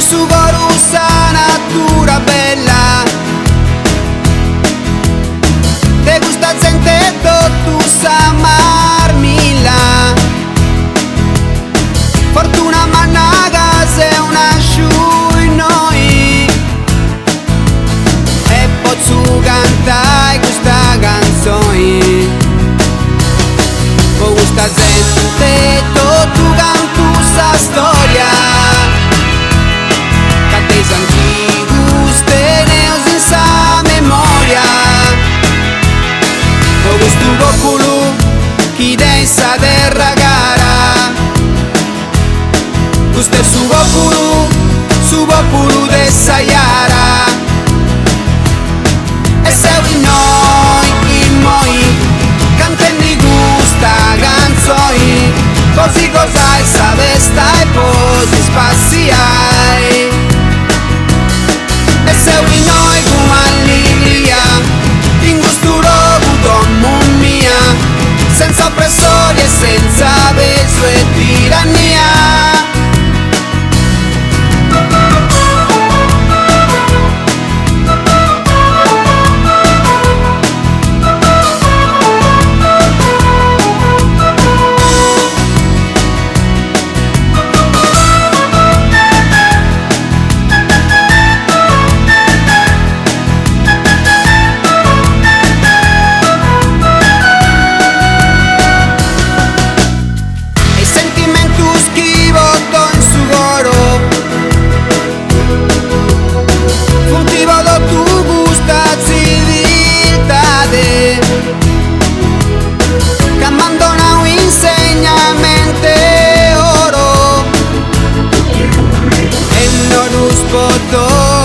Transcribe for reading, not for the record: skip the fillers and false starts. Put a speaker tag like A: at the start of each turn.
A: su corusa natura bella, te gusta gente tu sa marmilla, fortuna mannaga se una sciui noi e posso cantare questa canzone, con questa gente tu cantu sa storia che te santi guste neos in sa memoria, con questo popolo chi densa terra cara, questo è su popolo de Sayara, e se in noi cantendi questa canzone, così cosa è sa vesta e poi si spaziai, e se in noi con allegria in questo luogo dommo mia, senza oppressori e senza peso e tirannia. Poto